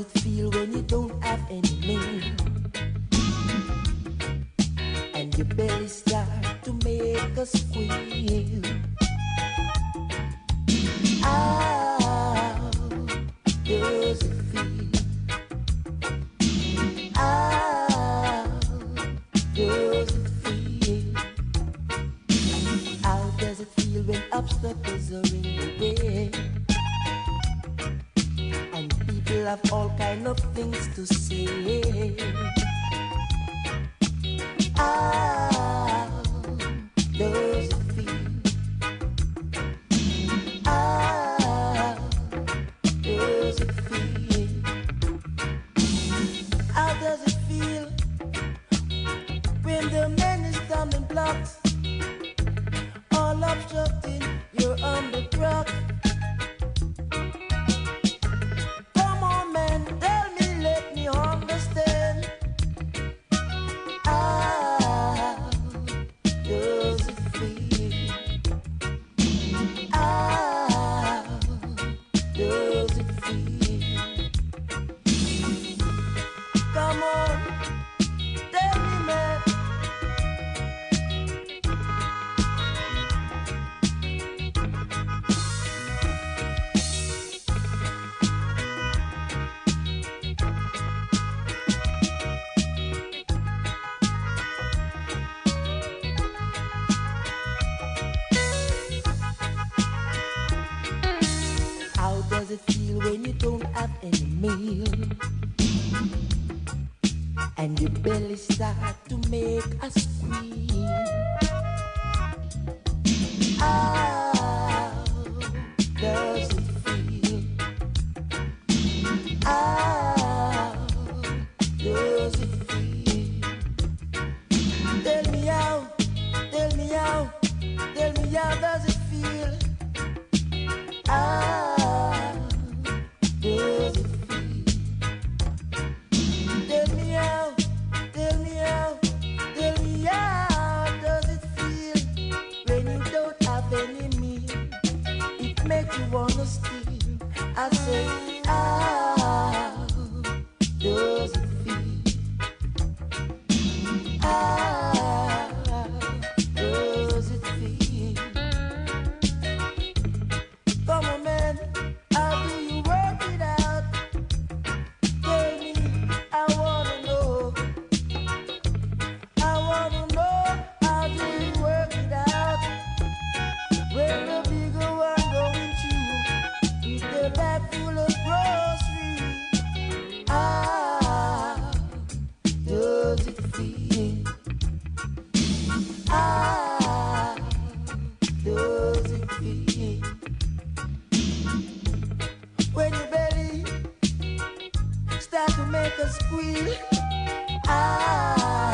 it feel when you don't have any meal? And your belly start to make a squeal. How does it feel? How does it feel? How does it feel when obstacles are in the way? And people have all kind of things to say. How does it feel? How does it feel? How does it feel when the man is stumbling blocks, all obstructing your underground? Come on, man, tell me, let me understand. How does it feel? How does it feel? Come on, tell me, man. How does it feel when you don't have any meal? And your belly start to make a squeal. How does it feel? How does it feel? Tell me how, tell me how, tell me how does it feel? How does it feel? Tell me how, tell me how, tell me how does it feel when you don't have any meal? It makes you wanna steal. I say, how does it feel? How does it feel? Come on, man, how do you work it out? Tell me, I wanna know. I wanna know, how do you work it out? When the bigger one going through with the bag full of groceries. How does it feel? How does it feel? When your belly start to make a squeal. How